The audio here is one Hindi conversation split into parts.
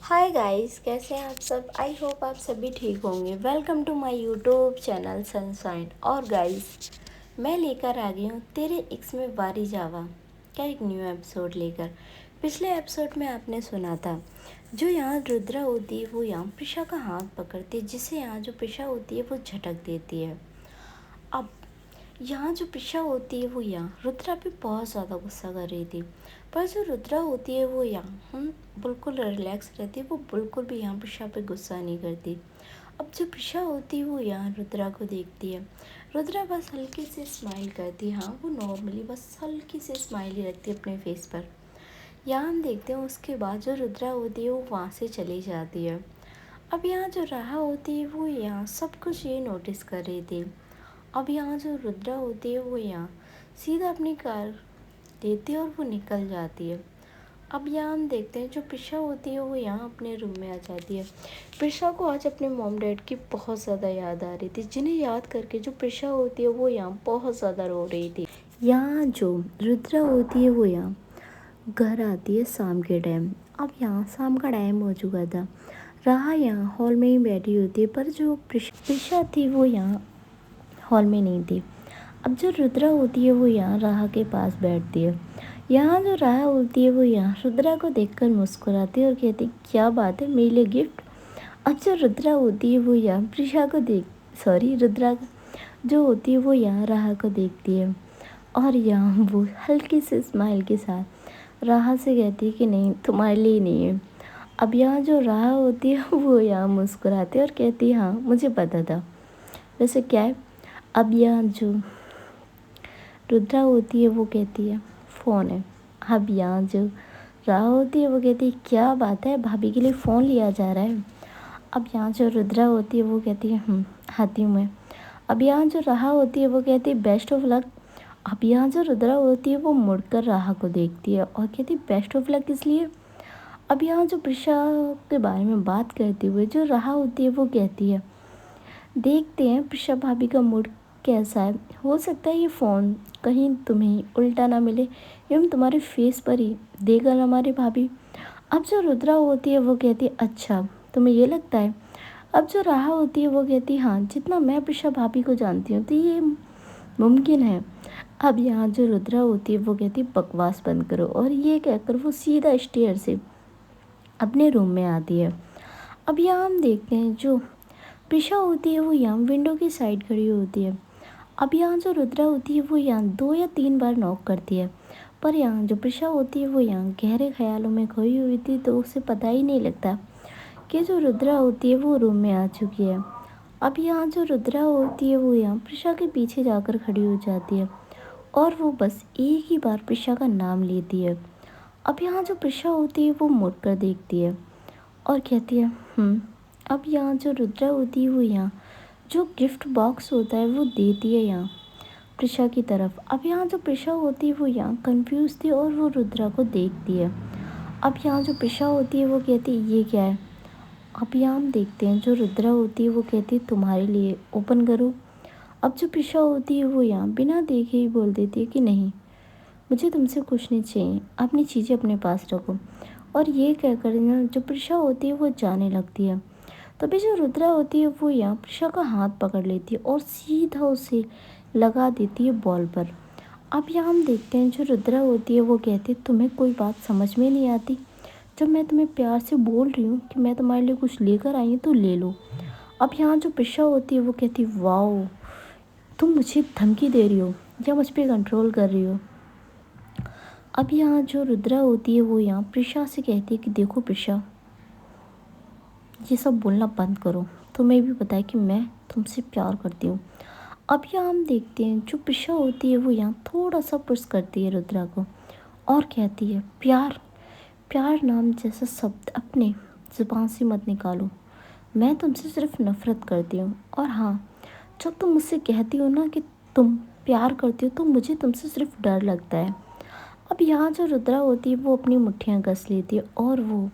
हाय गाइस, कैसे हैं आप सब। आई होप आप सभी ठीक होंगे। Welcome to my YouTube channel Sunshine. और गाइस, मैं लेकर आ गई हूँ तेरे इक्स में वारी जावा का एक न्यू एपिसोड लेकर। पिछले एपिसोड में आपने सुना था जो यहाँ रुद्रा होती है वो यहाँ प्रिशा का हाथ पकड़ती है, जिसे यहाँ जो प्रिशा होती है वो झटक देती है। अब यहाँ जो प्रिशा होती है वो यहाँ रुद्रा पे बहुत ज़्यादा गुस्सा कर रही थी, पर जो रुद्रा होती है वो यहाँ बिल्कुल रिलैक्स रहती है। वो बिल्कुल भी यहाँ प्रिशा पे गुस्सा नहीं करती। अब जो प्रिशा होती है वो यहाँ रुद्रा को देखती है। रुद्रा बस हल्की से स्माइल करती है। हाँ, वो नॉर्मली बस हल्की से स्माइल ही रखती है अपने फेस पर। यहाँ हम देखते हैं उसके बाद जो रुद्रा होती है वो वहाँ से चली जाती है। अब यहाँ जो राहा होती है वो यहाँ सब कुछ ये नोटिस कर रही थी। अब यहाँ जो रुद्रा होती है वो यहाँ सीधा अपनी कार लेती है और वो निकल जाती है। अब यहाँ हम देखते हैं जो प्रिशा होती है वो यहाँ अपने रूम में आ जाती है। प्रिशा को आज अपने मॉम डैड की बहुत ज़्यादा याद आ रही थी, जिन्हें याद करके जो प्रिशा होती है वो यहाँ बहुत ज़्यादा रो रही थी। यहाँ जो रुद्रा होती है वो यहाँ घर आती है शाम के टाइम। अब यहाँ शाम का टाइम हो चुका था। राहा यहाँ हॉल में ही बैठी होती है, पर जो प्रिशा थी वो यहाँ हॉल में नहीं थी। अब जो रुद्रा होती है वो यहाँ राहा के पास बैठती है। यहाँ जो राहा होती है वो यहाँ रुद्रा को देखकर मुस्कुराती है और कहती क्या बात है, मेरे लिए गिफ्ट। अब जो रुद्रा होती है वो यहाँ प्रिशा को रुद्रा जो होती है वो यहाँ राहा को देखती है और यहाँ वो हल्की से स्माइल के साथ राहा से कहती है कि नहीं, तुम्हारे लिए नहीं है। अब यहाँ जो राहा होती है वो यहाँ मुस्कुराती है और कहती है हाँ, मुझे पता था। वैसे क्या है। अब यहाँ जो रुद्रा होती है वो कहती है फ़ोन है। अब यहाँ जो राहा होती है वो कहती है क्या बात है, भाभी के लिए फ़ोन लिया जा रहा है। अब यहाँ जो रुद्रा होती है वो कहती है आती हूँ मैं। अब यहाँ जो राहा होती है वो कहती है बेस्ट ऑफ लक। अब यहाँ जो रुद्रा होती है वो मुड़कर राहा को देखती है और कहती है बेस्ट ऑफ लक इसलिए। अब यहाँ जो प्रिशा के बारे में बात करते हुए जो राहा होती है वो कहती है देखते हैं प्रिशा भाभी का मूड कैसा है। हो सकता है ये फ़ोन कहीं तुम्हें उल्टा ना मिले एवं तुम्हारे फेस पर ही देगा ना हमारी भाभी। अब जो रुद्रा होती है वो कहती है अच्छा, तुम्हें ये लगता है। अब जो राहा होती है वो कहती है हाँ, जितना मैं प्रिशा भाभी को जानती हूँ तो ये मुमकिन है। अब यहाँ जो रुद्रा होती है वो कहती है बकवास बंद करो, और ये कहकर वो सीधा स्टेयर से अपने रूम में आती है। अब यहाँ हम देखते हैं जो प्रिशा होती है वो यहाँ विंडो की साइड खड़ी होती है। अब यहाँ जो रुद्रा होती है वो यहाँ 2 या 3 बार नॉक करती है, पर यहाँ जो प्रिशा होती है वो यहाँ गहरे ख्यालों में खोई हुई थी, तो उसे पता ही नहीं लगता कि जो रुद्रा होती है वो रूम में आ चुकी है। अब यहाँ जो रुद्रा होती है वो यहाँ प्रिशा के पीछे जाकर खड़ी हो जाती है और वो बस एक ही बार प्रिशा का नाम लेती है। अब यहाँ जो प्रिशा होती है वो मुड़ कर देखती है और कहती है अब यहाँ जो रुद्रा होती है वो यहाँ जो गिफ्ट बॉक्स होता है वो देती है यहाँ प्रिशा की तरफ। अब यहाँ जो प्रिशा होती है वो यहाँ कंफ्यूज थी और वो रुद्रा को देखती है। अब यहाँ जो प्रिशा होती है वो कहती है ये क्या है। अब यहाँ हम देखते हैं जो रुद्रा होती है वो कहती है तुम्हारे लिए, ओपन करो। अब जो प्रिशा होती है वो यहाँ बिना देखे ही बोल देती है कि नहीं, मुझे तुमसे कुछ नहीं चाहिए, अपनी चीज़ें अपने पास रखो। और ये कहकर ना जो प्रिशा होती है वो जाने लगती है। तभी जो रुद्रा होती है वो यहाँ प्रिशा का हाथ पकड़ लेती है और सीधा उसे लगा देती है बॉल पर। अब यहाँ हम देखते हैं जो रुद्रा होती है वो कहती है तुम्हें कोई बात समझ में नहीं आती, जब मैं तुम्हें प्यार से बोल रही हूँ कि मैं तुम्हारे लिए कुछ लेकर आई हूँ तो ले लो। अब यहाँ जो प्रिशा होती है वो कहती है वाओ, तुम मुझे धमकी दे रही हो या मुझ पर कंट्रोल कर रही हो। अब यहाँ जो रुद्रा होती है वो यहाँ प्रिशा से कहती है कि देखो प्रिशा, ये सब बोलना बंद करो, तुम्हें भी पता है कि मैं तुमसे प्यार करती हूँ। अब यहाँ हम देखते हैं जो प्रिशा होती है वो यहाँ थोड़ा सा पुश करती है रुद्रा को और कहती है प्यार, प्यार नाम जैसा शब्द अपने ज़ुबान से मत निकालो, मैं तुमसे सिर्फ नफ़रत करती हूँ। और हाँ, जब तुम मुझसे कहती हो ना कि तुम प्यार करती हो तो मुझे तुमसे सिर्फ डर लगता है। अब यहाँ जो रुद्रा होती है वो अपनी मुट्ठियाँ कस लेती है और वो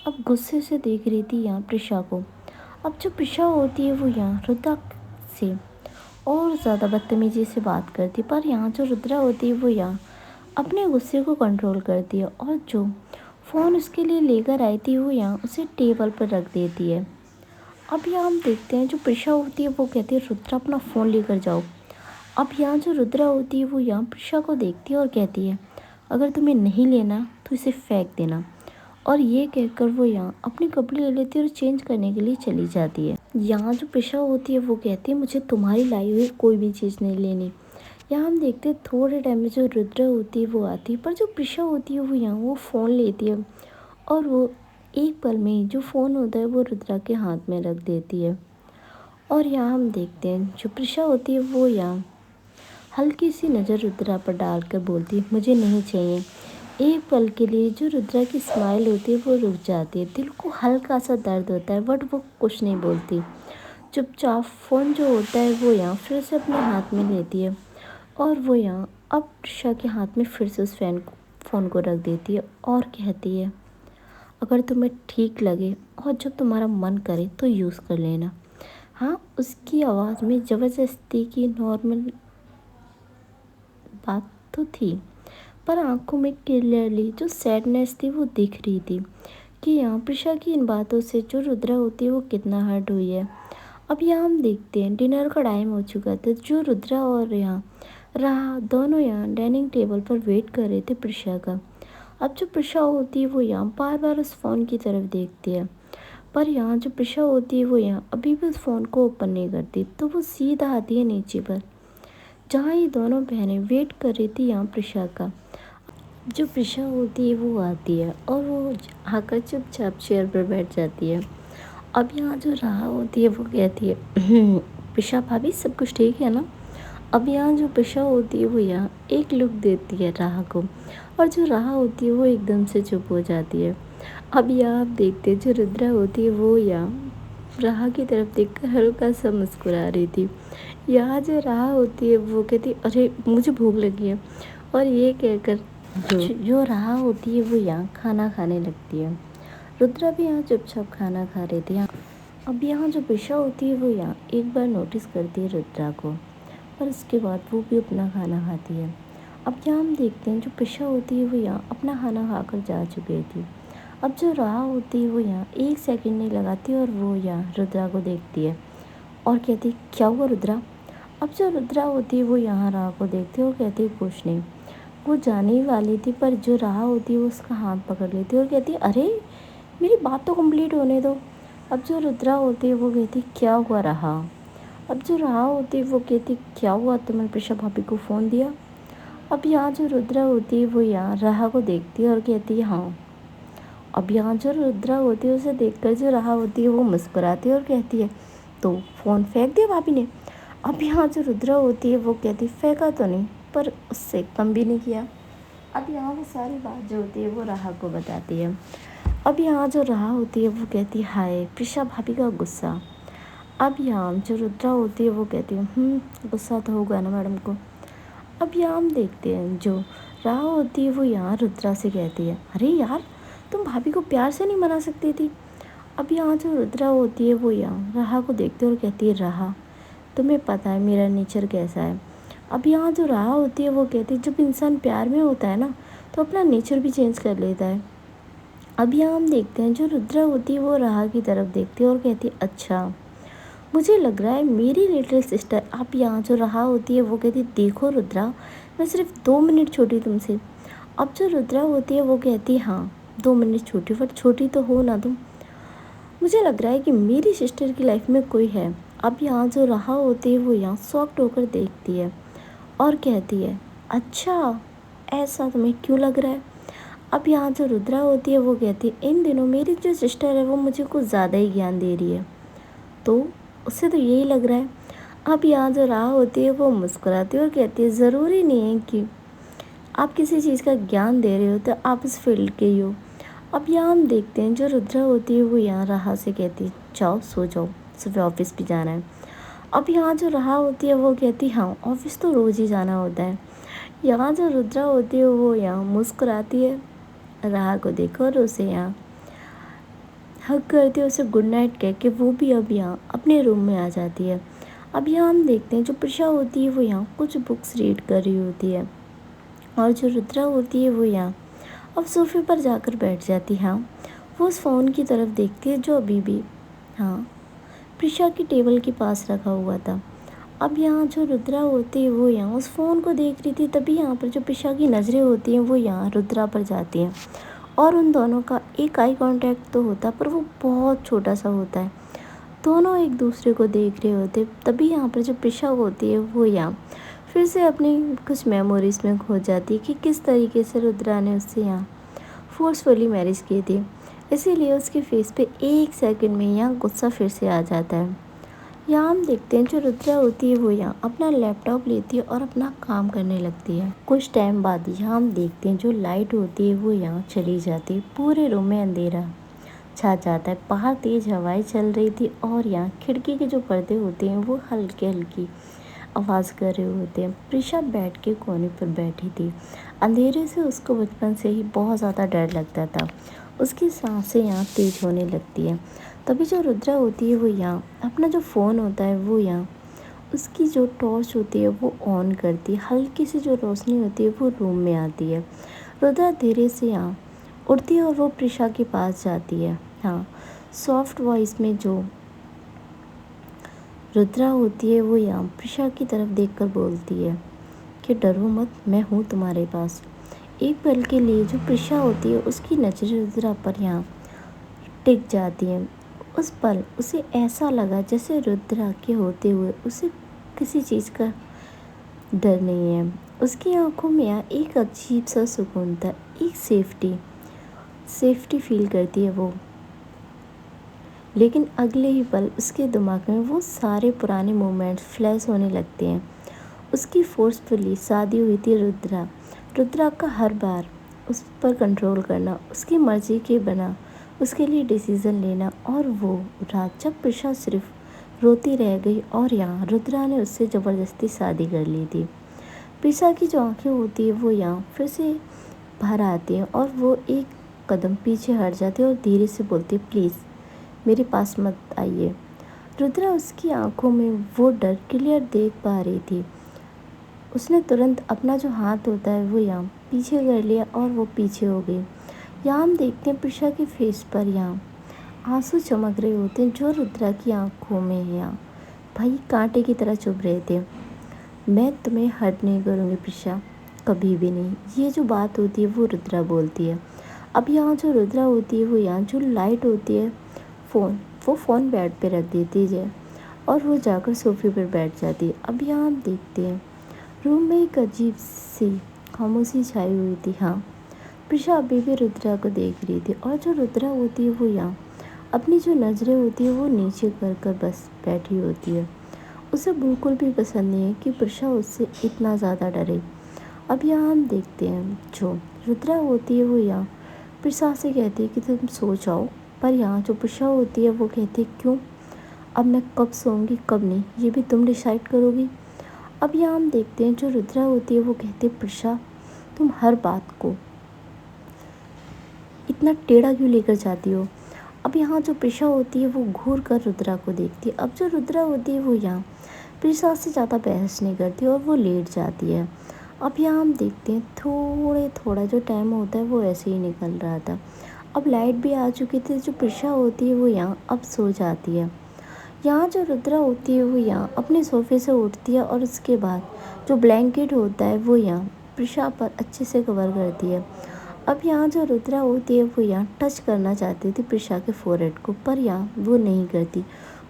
अब गुस्से से देख रही थी यहाँ प्रिशा को। अब जो प्रिशा होती है वो यहाँ रुद्रा से और ज़्यादा बदतमीजी से बात करती है, पर यहाँ जो रुद्रा होती है वो यहाँ अपने गुस्से को कंट्रोल करती है और जो फ़ोन उसके लिए लेकर आई थी वो यहाँ उसे टेबल पर रख देती है। अब यहाँ हम देखते हैं जो प्रिशा होती है वो कहती है रुद्रा अपना फ़ोन लेकर जाओ। अब यहाँ जो रुद्रा होती है वो यहाँ प्रिशा को देखती है और कहती है अगर तुम्हें नहीं लेना तो इसे फेंक देना। और ये कहकर वो यहाँ अपने कपड़े ले लेती है और चेंज करने के लिए चली जाती है। यहाँ जो प्रिशा होती है वो कहती है मुझे तुम्हारी लाई हुई कोई भी चीज़ नहीं लेनी। यहाँ हम देखते हैं थोड़े टाइम में जो रुद्रा होती है वो आती है, पर जो प्रिशा होती है वो यहाँ वो फ़ोन लेती है और वो एक पल में ही जो फ़ोन होता है वो रुद्रा के हाथ में रख देती है। और यहाँ हम देखते हैं जो प्रिशा होती है वो यहाँ हल्की सी नज़र रुद्रा पर डालकर बोलती है मुझे नहीं चाहिए। एक पल के लिए जो रुद्रा की स्माइल होती है वो रुक जाती है, दिल को हल्का सा दर्द होता है, बट वो कुछ नहीं बोलती। चुपचाप फ़ोन जो होता है वो यहाँ फिर से अपने हाथ में लेती है और वो यहाँ अब प्रिशा के हाथ में फिर से उस फ़ोन को रख देती है और कहती है अगर तुम्हें ठीक लगे और जब तुम्हारा मन करे तो यूज़ कर लेना। हाँ, उसकी आवाज़ में ज़बरदस्ती की नॉर्मल बात तो थी, पर आंखों में क्लियरली जो सैडनेस थी वो दिख रही थी कि यहाँ प्रिशा की इन बातों से जो रुद्रा होती है वो कितना हर्ट हुई है। अब यहाँ हम देखते हैं डिनर का टाइम हो चुका था। जो रुद्रा और यहाँ रहा दोनों यहाँ डाइनिंग टेबल पर वेट कर रहे थे प्रिशा का। अब जो प्रिशा होती है वो यहाँ बार बार उस फ़ोन की तरफ देखती है, पर यहाँ जो प्रिशा होती है वो यहाँ अभी भी उस फ़ोन को ओपन नहीं करती, तो वो सीधा आती है नीचे पर जहाँ ये दोनों बहनें वेट कर रही थी यहाँ प्रिशा का। जो प्रिशा होती है वो आती है और वो आकर चुपचाप चेयर पर बैठ जाती है। अब यहाँ जो राहा होती है वो कहती है प्रिशा भाभी सब कुछ ठीक है ना। अब यहाँ जो प्रिशा होती है वो यहाँ एक लुक देती है राहा को और जो राहा होती है वो एकदम से चुप हो जाती है। अब यहाँ आप देखते हैं जो रुद्रा होती है वो यहाँ राहा की तरफ देखकर हल्का सा मुस्कुरा रही थी। यहाँ जो राहा होती है वो कहती अरे मुझे भूख लगी है, और ये कहकर जो राहा होती है वो यहाँ खाना खाने लगती है। रुद्रा भी यहाँ चुपचाप खाना खा रही थी। अब यहाँ जो प्रिशा होती है वो यहाँ एक बार नोटिस करती है रुद्रा को और उसके बाद वो भी अपना खाना खाती है। अब यहाँ हम देखते हैं जो प्रिशा होती है वो यहाँ अपना खाना खाकर जा चुकी थी। अब जो राहा होती है वो यहाँ एक सेकंड नहीं लगाती और वो यहाँ रुद्रा को देखती है और कहती क्या हुआ रुद्रा। अब जो रुद्रा होती है वो यहाँ राहा को देखती है और कहती है कुछ नहीं। वो जाने ही वाली थी, पर जो राहा होती है वो उसका हाथ पकड़ लेती है और कहती है अरे मेरी बात तो कंप्लीट होने दो। अब जो रुद्रा होती है वो कहती क्या हुआ राहा। अब जो राहा होती है वो कहती क्या हुआ तुमने प्रिशा भाभी को फ़ोन दिया। अब यहाँ जो रुद्रा होती है वो यहाँ राहा को देखती है और कहती है हाँ। अब यहाँ जो रुद्रा होती है उसे देखकर जो राहा होती है वो मुस्कुराती है और कहती है तो फ़ोन फेंक दिया भाभी ने। अब यहाँ जो रुद्रा होती है वो कहती फेंका तो नहीं, पर उससे कम भी नहीं किया। अब यहाँ वो सारी बात जो होती है वो राहा को बताती है। अब यहाँ जो राहा होती है वो कहती है हाय प्रिशा भाभी का गुस्सा। अब यहाँ जो रुद्रा होती है वो कहती है गुस्सा तो होगा ना मैडम को। अब यहाँ हम देखते हैं जो राहा होती है वो यहाँ रुद्रा से कहती है अरे यार तुम भाभी को प्यार से नहीं मना सकती थी। अब यहाँ जो रुद्रा होती है वो यहाँ राहा को देखती है और कहती है राहा तुम्हें पता है मेरा नेचर कैसा है। अब यहाँ जो राहा होती है वो कहती है जब इंसान प्यार में होता है ना तो अपना नेचर भी चेंज कर लेता है। अब यहाँ हम देखते हैं जो रुद्रा होती है वो राहा की तरफ देखती है और कहती है अच्छा मुझे लग रहा है मेरी लिटिल सिस्टर। अब यहाँ जो राहा होती है वो कहती है देखो रुद्रा मैं सिर्फ 2 मिनट छोटी तुमसे। अब जो रुद्रा होती है वो कहती है हाँ 2 मिनट छोटी, पर छोटी तो हो ना तुम। मुझे लग रहा है कि मेरी सिस्टर की लाइफ में कोई है। अब यहाँ जो राहा होती है वो यहाँ सॉफ्ट होकर देखती है और कहती है अच्छा ऐसा तुम्हें क्यों लग रहा है। अब यहाँ जो रुद्रा होती है वो कहती है इन दिनों मेरी जो सिस्टर है वो मुझे कुछ ज़्यादा ही ज्ञान दे रही है, तो उससे तो यही लग रहा है। अब यहाँ जो राहा होती है वो मुस्कुराती है और कहती है ज़रूरी नहीं है कि आप किसी चीज़ का ज्ञान दे रहे हो तो आप इस फील्ड के ही हो। अब यहाँ हम देखते हैं जो रुद्रा होती है वो यहाँ राहा से कहती है जाओ सो जाओ सुबह ऑफिस भी जाना है। अब यहाँ जो राहा होती है वो कहती हाँ ऑफिस तो रोज़ ही जाना होता है। यहाँ जो रुद्रा होती है वो यहाँ मुस्कुराती है राहा को देखो और उसे यहाँ हग करती है, उसे गुड नाइट कह के वो भी अब यहाँ अपने रूम में आ जाती है। अब यहाँ हम देखते हैं जो प्रिशा होती है वो यहाँ कुछ बुक्स रीड कर रही होती है और जो रुद्रा होती है वो यहाँ अब सोफे पर जाकर बैठ जाती। हाँ, वो उस फ़ोन की तरफ देखती है जो अभी भी हाँ प्रिशा की टेबल के पास रखा हुआ था। अब यहाँ जो रुद्रा होती है वो यहाँ उस फ़ोन को देख रही थी, तभी यहाँ पर जो प्रिशा की नज़रें होती हैं वो यहाँ रुद्रा पर जाती हैं और उन दोनों का एक आई कांटेक्ट तो होता है पर वो बहुत छोटा सा होता है। दोनों एक दूसरे को देख रहे होते, तभी यहाँ पर जो प्रिशा होती है वो यहाँ फिर से अपनी कुछ मेमोरीज़ में खो जाती है कि किस तरीके से रुद्रा ने उससे यहाँ फोर्सफुली मैरिज की थी। इसीलिए उसके फेस पे एक सेकंड में यहाँ गुस्सा फिर से आ जाता है। यहाँ हम देखते हैं जो रुद्रा होती है वो यहाँ अपना लैपटॉप लेती है और अपना काम करने लगती है। कुछ टाइम बाद यहाँ हम देखते हैं जो लाइट होती है वो यहाँ चली जाती है, पूरे रूम में अंधेरा छा जाता है। बाहर तेज़ हवाएं चल रही थी और यहाँ खिड़की के जो पर्दे होते हैं वो हल्की हल्की आवाज़ कर रहे होते हैं। प्रिशा बेड के कोने पर बैठी थी। अंधेरे से उसको बचपन से ही बहुत ज़्यादा डर लगता था। उसकी सांसें यहाँ तेज होने लगती है। तभी जो रुद्रा होती है वो यहाँ अपना जो फ़ोन होता है वो यहाँ उसकी जो टॉर्च होती है वो ऑन करती है। हल्की सी जो रोशनी होती है वो रूम में आती है। रुद्रा धीरे से यहाँ उठती है और वो प्रिशा के पास जाती है। हाँ, सॉफ्ट वॉइस में जो रुद्रा होती है वो यहाँ प्रिशा की तरफ देखकर बोलती है कि डरो मत, मैं हूँ तुम्हारे पास। एक पल के लिए जो प्रिशा होती है उसकी नज़रें रुद्रा पर यहाँ टिक जाती हैं। उस पल उसे ऐसा लगा जैसे रुद्रा के होते हुए उसे किसी चीज़ का डर नहीं है। उसकी आंखों में यहाँ एक अजीब सा सुकून था, एक सेफ्टी फील करती है वो। लेकिन अगले ही पल उसके दिमाग में वो सारे पुराने मोमेंट्स फ्लैश होने लगते हैं। उसकी फोर्सफुली शादी हुई थी रुद्रा का हर बार उस पर कंट्रोल करना, उसकी मर्ज़ी के बिना उसके लिए डिसीज़न लेना, और वो रात जब प्रिशा सिर्फ रोती रह गई और यहाँ रुद्रा ने उससे ज़बरदस्ती शादी कर ली थी। प्रिशा की जो आँखें होती है वो यहाँ फिर से बाहर आती हैं और वो एक कदम पीछे हट जाती है और धीरे से बोलती है, प्लीज़ मेरे पास मत आइए। रुद्रा उसकी आंखों में वो डर क्लियर देख पा रही थी। उसने तुरंत अपना जो हाथ होता है वो यहाँ पीछे कर लिया और वो पीछे हो गई। यहाँ हम देखते हैं प्रिशा के फेस पर यहाँ आंसू चमक रहे होते हैं जो रुद्रा की आंखों में यहाँ भाई कांटे की तरह चुभ रहे थे। मैं तुम्हें हर्ट नहीं करूँगी प्रिशा, कभी भी नहीं। ये जो बात होती है वो रुद्रा बोलती है। अब यहाँ जो रुद्रा होती है वो यहाँ जो लाइट होती है वो फ़ोन बेड पे रख देती है और वो जाकर सोफे पर बैठ जाती है। अब यहाँ हम देखते हैं रूम में एक अजीब सी खामोशी छाई हुई थी। हाँ, प्रिशा अभी भी रुद्रा को देख रही थी और जो रुद्रा होती है वो यहाँ अपनी जो नज़रें होती है वो नीचे कर कर बस बैठी होती है। उसे बिल्कुल भी पसंद नहीं है कि प्रिशा उससे इतना ज़्यादा डरे। अब यहाँ हम देखते हैं जो रुद्रा होती है वो यहाँ प्रिशा से कहती है कि तुम सो जाओ, पर यहाँ जो प्रिशा होती है वो कहती है क्यों, अब मैं कब सोऊंगी कब नहीं ये भी तुम डिसाइड करोगी। अब यहाँ हम देखते हैं जो रुद्रा होती है वो कहती है, प्रिशा तुम हर बात को इतना टेढ़ा क्यों लेकर जाती हो। अब यहाँ जो प्रिशा होती है वो घूर कर रुद्रा को देखती है। अब जो रुद्रा होती है वो यहाँ प्रिशा से ज़्यादा बहस नहीं करती और वो लेट जाती है। अब यहाँ हम देखते हैं थोड़ा जो टाइम होता है वो ऐसे ही निकल रहा था। अब लाइट भी आ चुकी थी। जो प्रिशा होती है वो यहाँ अब सो जाती है। यहाँ जो रुद्रा होती है वो यहाँ अपने सोफे से उठती है और उसके बाद जो ब्लैंकेट होता है वो यहाँ प्रिशा पर अच्छे से कवर करती है। अब यहाँ जो रुद्रा होती है वो यहाँ टच करना चाहती थी प्रिशा के फोरहेड को, पर यहाँ वो नहीं करती।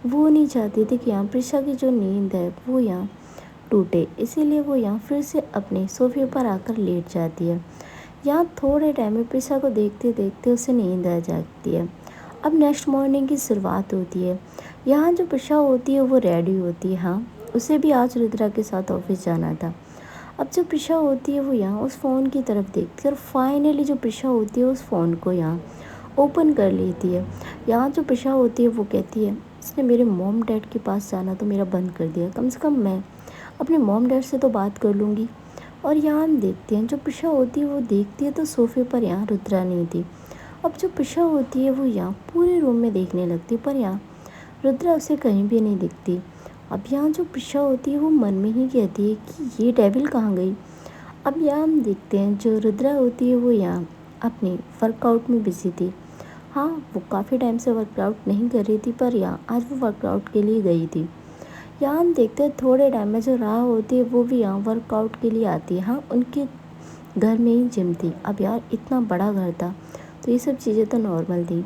वो नहीं चाहती थी कि यहाँ प्रिशा की जो नींद है वो यहाँ टूटे, इसीलिए वो यहाँ फिर से अपने सोफे पर आकर लेट जाती है। यहाँ थोड़े टाइम में प्रिशा को देखते देखते उसे नींद आ जाती है। अब नेक्स्ट मॉर्निंग की शुरुआत होती है। यहाँ जो प्रिशा होती है वो रेडी होती है। हाँ, उसे भी आज रुद्रा के साथ ऑफिस जाना था। अब जो प्रिशा होती है वो यहाँ उस फ़ोन की तरफ देखती है और फाइनली जो प्रिशा होती है उस फ़ोन को यहाँ ओपन कर लेती है। यहाँ जो प्रिशा होती है वो कहती है, इसने मेरे मॉम डैड के पास जाना तो मेरा बंद कर दिया, कम से कम मैं अपने मॉम डैड से तो बात कर लूँगी। और यहाँ हम देखते हैं जो प्रिशा होती है वो देखती है तो सोफे पर यहाँ रुद्रा नहीं थी। अब जो प्रिशा होती है वो यहाँ पूरे रूम में देखने लगती है, पर यहाँ रुद्रा उसे कहीं भी नहीं दिखती। अब यहाँ जो प्रिशा होती है वो मन में ही कहती है कि ये डेविल कहाँ गई। अब यहाँ हम देखते हैं जो रुद्रा होती है वो यहाँ अपनी वर्कआउट में बिजी थी। हाँ, वो काफ़ी टाइम से वर्कआउट नहीं कर रही थी, पर यहाँ आज वो वर्कआउट के लिए गई थी। यहाँ हम देखते हैं थोड़े टाइम में जो राह होती है वो भी यहाँ वर्कआउट के लिए आती है। हाँ, उनके घर में ही जिम थी। अब यार इतना बड़ा घर था तो ये सब चीज़ें तो नॉर्मल थी।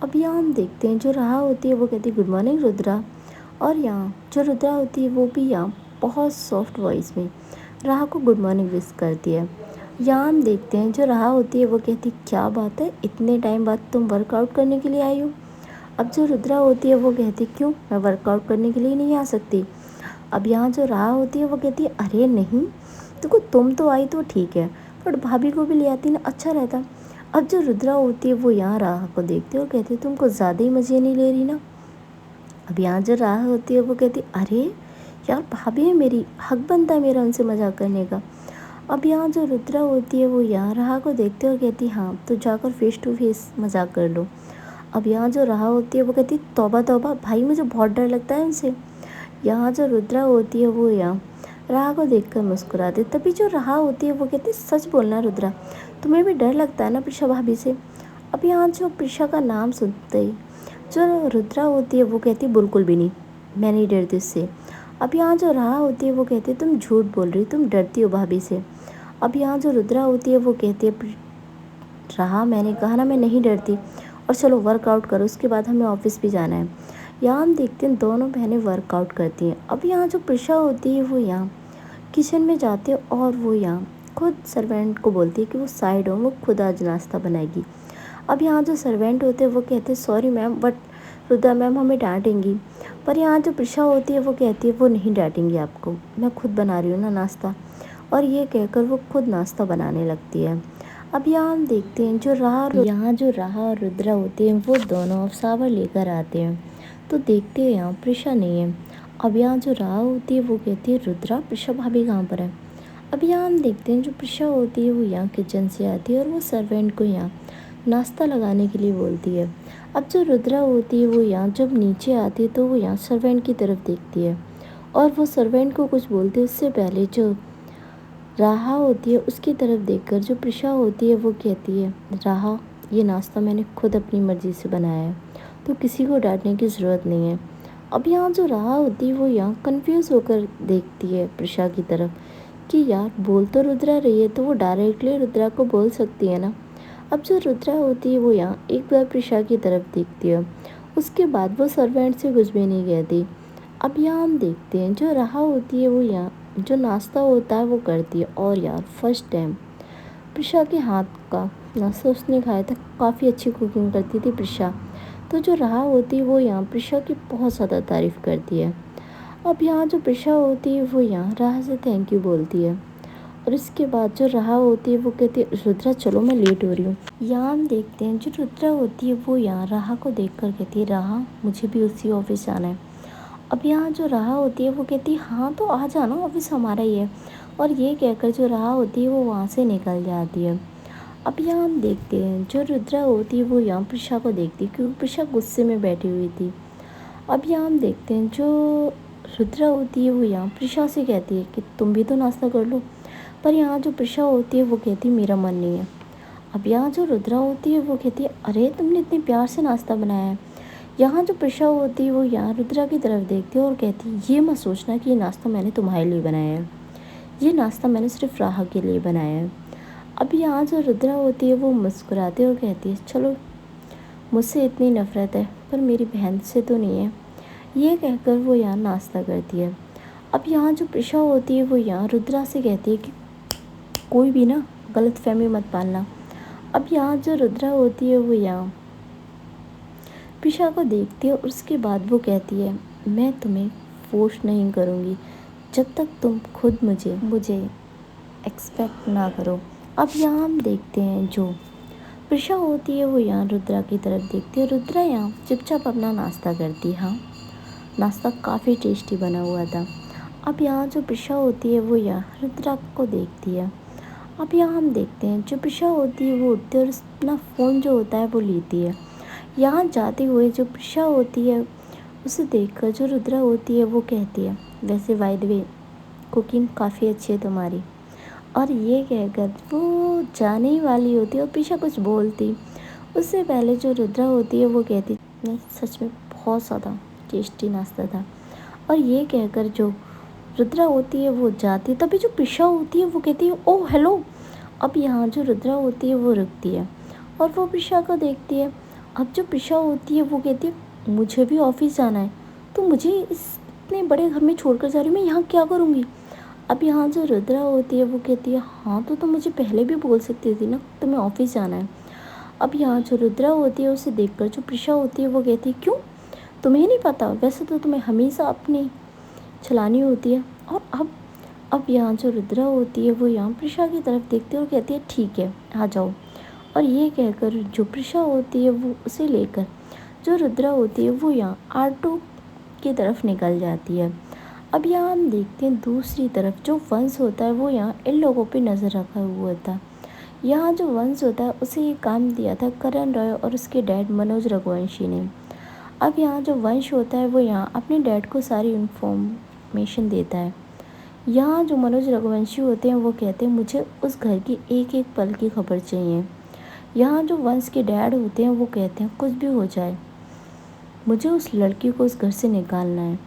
अब यहाँ हम देखते हैं जो राह होती है वो कहती है गुड मॉर्निंग रुद्रा, और यहाँ जो रुद्रा होती है वो भी यहाँ बहुत सॉफ्ट वॉइस में राह को गुड मॉर्निंग विश करती है। यहाँ हम देखते हैं जो राह होती है वो कहती क्या बात है, इतने टाइम बाद तुम वर्कआउट करने के लिए आई हो। अब जो रुद्रा होती है वो कहती क्यों, मैं वर्कआउट करने के लिए नहीं आ सकती। अब यहाँ जो राह होती है वो कहती है अरे नहीं, देखो तुम तो आई तो ठीक है, पर भाभी को भी ले आती ना, अच्छा रहता। अब जो रुद्रा होती है वो यहाँ राह को देखती है और कहती है तुम कुछ ज़्यादा ही मज़े नहीं ले रही ना। अब यहाँ जो राह होती है वो कहती अरे यार भाभी है मेरी, हक बनता है मेरा उनसे मजाक करने का। अब यहाँ जो रुद्रा होती है वो यहाँ राह को देखती है और कहती हाँ तो जाकर फेस टू फेस मजाक कर लो। अब यहाँ जो राह होती है वो कहती तौबा तौबा भाई, मुझे बहुत डर लगता है उनसे। यहाँ जो रुद्रा होती है वो यहाँ राह को देखकर मुस्कुराती। तभी जो राह होती है वो कहती सच बोलना रुद्रा, तुम्हें भी डर लगता है ना प्रिशा भाभी से। अब यहाँ जो प्रिशा का नाम सुनते ही जो रुद्रा होती है वो कहती बिल्कुल भी नहीं, मैं नहीं डरती उससे। अब यहाँ जो राह होती है वो कहती है तुम झूठ बोल रही, तुम डरती हो भाभी से। अब यहाँ जो रुद्रा होती है वो कहती है राह मैंने कहा ना मैं नहीं डरती, और चलो वर्कआउट करो, उसके बाद हमें ऑफिस भी जाना है। यहाँ हम देखते हैं दोनों बहनें वर्कआउट करती हैं। अब यहाँ जो प्रिशा होती है वो यहाँ किचन में जाती है और वो यहाँ खुद सर्वेंट को बोलती है कि वो साइड हो, वो खुद आज नाश्ता बनाएगी। अब यहाँ जो सर्वेंट होते हैं वो कहते हैं sorry ma'am, but Rudra ma'am हमें डांटेंगी। पर यहाँ जो प्रिशा होती है वो कहती है वो नहीं डांटेंगी आपको, मैं खुद बना रही हूँ ना नाश्ता। और ये कहकर वो खुद नाश्ता बनाने लगती है। अब यहाँ हम देखते हैं जो राह और रुद्रा होती हैं वो दोनों शावर लेकर आते हैं। तो देखते हैं यहाँ प्रिशा नहीं है। अब यहाँ जो राह होती है वो कहती है रुद्रा प्रिशा भाभी कहाँ पर है। अब यहाँ हम देखते हैं जो प्रिशा होती है वो यहाँ किचन से आती है और वो सर्वेंट को यहाँ नाश्ता लगाने के लिए बोलती है। अब जो रुद्रा होती है वो यहाँ जब नीचे आती है तो वो यहाँ सर्वेंट की तरफ देखती है और वो सर्वेंट को कुछ बोलती है उससे पहले जो राहा होती है उसकी तरफ देखकर जो प्रिशा होती है वो कहती है राहा, ये नाश्ता मैंने खुद अपनी मर्ज़ी से बनाया है तो किसी को डांटने की ज़रूरत नहीं है। अब यहाँ जो राहा होती है वो यहाँ कंफ्यूज होकर देखती है प्रिशा की तरफ कि यार बोल तो रुद्रा रही है तो वो डायरेक्टली रुद्रा को बोल सकती है ना। अब जो रुद्रा होती है वो यहाँ एक बार प्रिशा की तरफ देखती है, उसके बाद वो सर्वेंट से कुछ भी नहीं कहती। अब यहाँ हम देखते हैं जो राहा होती है वो यहाँ जो नाश्ता होता है वो करती है, और यार फर्स्ट टाइम प्रिशा के हाथ का नाश्ता उसने खाया था। काफ़ी अच्छी कुकिंग करती थी प्रिशा। तो जो राहा होती है वो यहाँ प्रिशा की बहुत ज़्यादा तारीफ़ करती है। अब यहाँ जो प्रिशा होती है वो यहाँ राहा से थैंक यू बोलती है, और इसके बाद जो राहा होती है वो कहती है रुद्रा चलो मैं लेट हो रही हूँ। यहाँ हम देखते हैं जो रुद्रा होती है वो यहाँ राहा को देखकर कहती है राहा मुझे भी उसी ऑफिस जाना है। अब यहाँ जो राहा होती है वो कहती है हाँ तो आ जाना, ऑफिस हमारा ही है। और ये कहकर जो राहा होती है वो वहाँ से निकल जाती है। अब यहाँ हम देखते हैं जो रुद्रा होती है वो यहाँ प्रिशा को देखती है क्योंकि प्रिशा गुस्से में बैठी हुई थी। अब यहाँ हम देखते हैं जो रुद्रा होती है वो यहाँ प्रिशा से कहती है कि तुम भी तो नाश्ता कर लो, पर यहाँ जो प्रिशा होती है वो कहती है मेरा मन नहीं है। अब यहाँ जो रुद्रा होती है वो कहती है अरे तुमने इतने प्यार से नाश्ता बनाया है। यहाँ जो प्रिशा होती है वो यहाँ रुद्रा की तरफ देखती है और कहती है ये मत सोचना कि ये नाश्ता मैंने तुम्हारे लिए बनाया है, ये नाश्ता मैंने सिर्फ राहा के लिए बनाया है। अब यहाँ जो रुद्रा होती है वो मुस्कुराती है और कहती है चलो मुझसे इतनी नफ़रत है पर मेरी बहन से तो नहीं है। ये कहकर वो यहाँ नाश्ता करती है। अब यहाँ जो प्रिशा होती है वो यहाँ रुद्रा से कहती है कि कोई भी ना गलतफहमी मत पालना। अब यहाँ जो रुद्रा होती है वो यहाँ प्रिशा को देखती है और उसके बाद वो कहती है मैं तुम्हें फोर्स नहीं करूँगी जब तक तुम खुद मुझे एक्सपेक्ट ना करो। अब यहाँ हम देखते हैं जो प्रिशा होती है वो यहाँ रुद्रा की तरफ देखती है। रुद्रा यहाँ चुपचाप अपना नाश्ता करती है। हाँ, नाश्ता काफ़ी टेस्टी बना हुआ था। अब यहाँ जो प्रिशा होती है वो यहाँ रुद्रा को देखती है। अब यहाँ हम देखते हैं जो प्रिशा होती है वो उठती है और अपना फ़ोन जो होता है वो लेती है। यहाँ जाते हुए जो प्रिशा होती है उसे देखकर जो रुद्रा होती है वो कहती है वैसे बाय द वे कुकिंग काफ़ी अच्छी है तुम्हारी। और ये कहकर वो जाने ही वाली होती है और प्रीशा कुछ बोलती उससे पहले जो रुद्रा होती है वो कहती नहीं सच में बहुत ज़्यादा टेस्टी नाश्ता था। और ये कहकर जो रुद्रा होती है वो जाती, तभी जो प्रीशा होती है वो कहती है ओह हेलो। अब यहाँ जो रुद्रा होती है वो रुकती है और वो प्रीशा को देखती है। अब जो प्रीशा होती है वो कहती है मुझे भी ऑफिस जाना है, तो मुझे इस इतने बड़े घर में छोड़कर जा रही हूँ, मैं यहाँ क्या करूँगी। अब यहाँ जो रुद्रा होती है वो कहती है हाँ तो तुम मुझे पहले भी बोल सकती थी ना तुम्हें ऑफिस जाना है। अब यहाँ जो रुद्रा होती है उसे देखकर जो प्रीशा होती है वो कहती है क्यों तुम्हें नहीं पता, वैसे तो तुम्हें हमेशा अपनी चलानी होती है। और अब यहाँ जो रुद्रा होती है वो यहाँ प्रीशा की तरफ देखती है और कहती है ठीक है आ जाओ। और ये कहकर जो प्रीशा होती है वो उसे लेकर जो रुद्रा होती है वो यहाँ ऑटो की तरफ निकल जाती है। अब यहाँ हम देखते हैं दूसरी तरफ जो वंश होता है वो यहाँ इन लोगों पे नज़र रखा हुआ था। यहाँ जो वंश होता है उसे ये काम दिया था करण रॉय और उसके डैड मनोज रघुवंशी ने। अब यहाँ जो वंश होता है वो यहाँ अपने डैड को सारी इन्फॉर्मेशन देता है। यहाँ जो मनोज रघुवंशी होते हैं वो कहते हैं मुझे उस घर की एक एक पल की खबर चाहिए। यहाँ जो वंश के डैड होते हैं वो कहते हैं कुछ भी हो जाए मुझे उस लड़की को इस घर से निकालना है।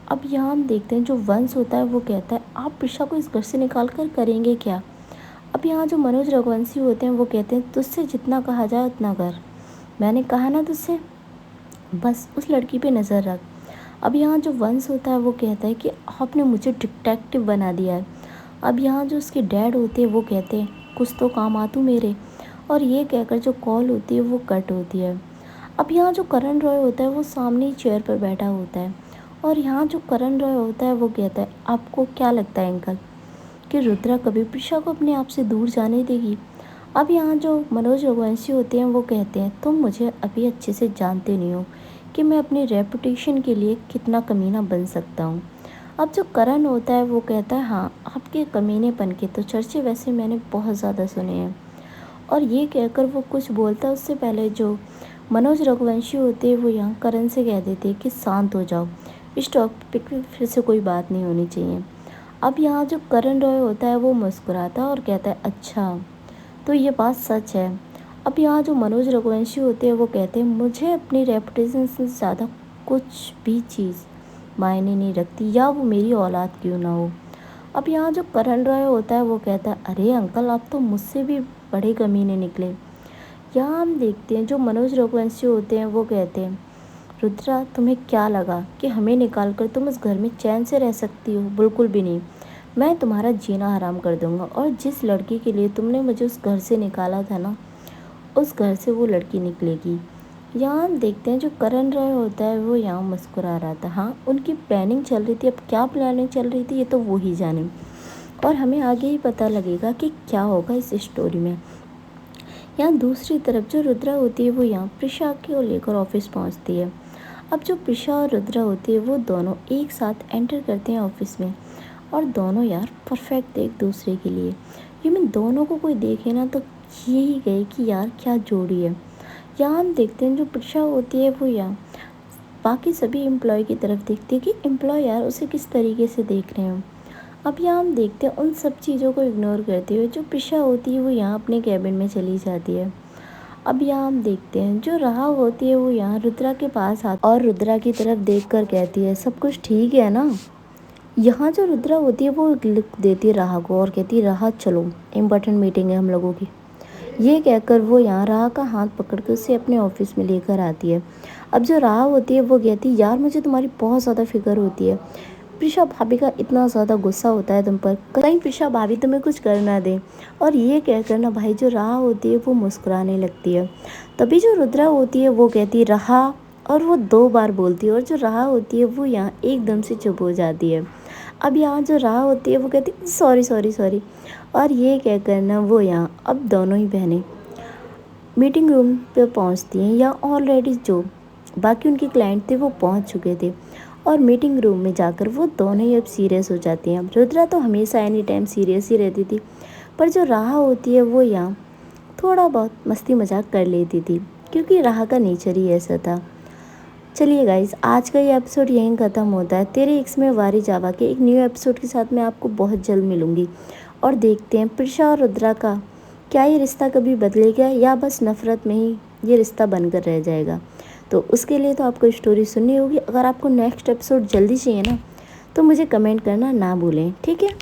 अब यहाँ हम देखते हैं जो वंश होता है वो कहता है आप प्रीशा को इस घर से निकाल कर करेंगे क्या। अब यहाँ जो मनोज रघुवंशी होते हैं वो कहते हैं तुझसे जितना कहा जाए उतना कर, मैंने कहा ना तुझसे, बस उस लड़की पे नज़र रख। अब यहाँ जो वंश होता है वो कहता है कि आपने मुझे डिटेक्टिव बना दिया है। अब यहाँ जो उसके डैड होते हैं वो कहते हैं कुछ तो काम आ तू मेरे। और ये कहकर जो कॉल होती है वो कट होती है। अब यहाँ जो करण रॉय होता है वो सामने ही चेयर पर बैठा होता है और यहाँ जो करण रॉय होता है वो कहता है आपको क्या लगता है अंकल कि रुद्रा कभी प्रीशा को अपने आप से दूर जाने देगी। अब यहाँ जो मनोज रघुवंशी होते हैं वो कहते हैं तुम मुझे अभी अच्छे से जानते नहीं हो कि मैं अपनी रेपुटेशन के लिए कितना कमीना बन सकता हूँ। अब जो करण होता है वो कहता है हाँ आपके कमीनेपन के तो चर्चे वैसे मैंने बहुत ज़्यादा सुने हैं। और ये कहकर वो कुछ बोलता है उससे पहले जो मनोज रघुवंशी होते हैं वो यहाँ करण से कह देते हैं कि शांत हो जाओ, इस टॉपिक पे फिर से कोई बात नहीं होनी चाहिए। अब यहाँ जो करण रॉय होता है वो मुस्कुराता है और कहता है अच्छा तो ये बात सच है। अब यहाँ जो मनोज रघुवंशी होते हैं वो कहते हैं मुझे अपनी रेपुटेशन से ज़्यादा कुछ भी चीज़ मायने नहीं रखती, या वो मेरी औलाद क्यों ना हो। अब यहाँ जो करण रॉय होता है वो कहता है अरे अंकल आप तो मुझसे भी बड़े कमीने निकले। यहाँ हम देखते हैं जो मनोज रघुवंशी होते हैं वो कहते हैं रुद्रा तुम्हें क्या लगा कि हमें निकाल कर तुम उस घर में चैन से रह सकती हो, बिल्कुल भी नहीं। मैं तुम्हारा जीना हराम कर दूंगा और जिस लड़की के लिए तुमने मुझे उस घर से निकाला था ना उस घर से वो लड़की निकलेगी। यहाँ हम देखते हैं जो करण रॉय होता है वो यहाँ मुस्कुरा रहा था। हाँ उनकी प्लानिंग चल रही थी, अब क्या प्लानिंग चल रही थी ये तो वो ही जाने और हमें आगे ही पता लगेगा कि क्या होगा इस स्टोरी में। यहाँ दूसरी तरफ जो रुद्रा होती है वो यहाँ प्रीशा को लेकर ऑफिस पहुँचती है। अब जो प्रीशा और रुद्रा होती है वो दोनों एक साथ एंटर करते हैं ऑफिस में और दोनों यार परफेक्ट थे एक दूसरे के लिए। ये मैं दोनों को कोई देखे ना तो यही गए कि यार क्या जोड़ी है। यहाँ हम देखते हैं जो प्रीशा होती है वो यहाँ बाकी सभी एम्प्लॉय की तरफ देखती है कि एम्प्लॉय यार उसे किस तरीके से देख रहे हैं। अब यहाँ हम देखते हैं उन सब चीज़ों को इग्नोर करते हुए जो प्रीशा होती है वो यहाँ अपने कैबिन में चली जाती है। अब यहाँ हम देखते हैं जो राह होती है वो यहाँ रुद्रा के पास आती और रुद्रा की तरफ देखकर कहती है सब कुछ ठीक है ना। यहाँ जो रुद्रा होती है वो लिख देती है राह को और कहती है राह चलो इम्पोर्टेंट मीटिंग है हम लोगों की। ये कहकर वो यहाँ राह का हाथ पकड़ के उसे अपने ऑफिस में लेकर आती है। अब जो राह होती है वो कहती है यार मुझे तुम्हारी बहुत ज़्यादा फिक्र होती है, प्रीशा भाभी का इतना ज़्यादा गुस्सा होता है तुम पर, कहीं प्रीशा भाभी तुम्हें कुछ कर ना दे। और ये कहकर ना भाई जो राह होती है वो मुस्कुराने लगती है। तभी जो रुद्रा होती है वो कहती है राह और वो 2 बार बोलती है और जो राह होती है वो यहाँ एकदम से चुप हो जाती है। अब यहाँ जो राह होती है वो कहती है सॉरी सॉरी सॉरी और ये कहकर ना वो यहाँ अब दोनों ही बहनें मीटिंग रूम पे पहुँचती हैं। या ऑलरेडी जो बाकी उनके क्लाइंट थे वो पहुँच चुके थे और मीटिंग रूम में जाकर वो दोनों ही अब सीरियस हो जाती हैं। अब रुद्रा तो हमेशा एनी टाइम सीरियस ही रहती थी पर जो राह होती है वो यहाँ थोड़ा बहुत मस्ती मजाक कर लेती थी क्योंकि राह का नेचर ही ऐसा था। चलिए गाइस आज का ये एपिसोड यहीं ख़त्म होता है। तेरे इक्स में वारी जावा के एक न्यू एपिसोड के साथ मैं आपको बहुत जल्द मिलूँगी और देखते हैं प्रिशा और रुद्रा का क्या ये रिश्ता कभी बदलेगा या बस नफ़रत में ही ये रिश्ता बनकर रह जाएगा। तो उसके लिए तो आपको स्टोरी सुननी होगी। अगर आपको नेक्स्ट एपिसोड जल्दी चाहिए ना तो मुझे कमेंट करना ना भूलें, ठीक है।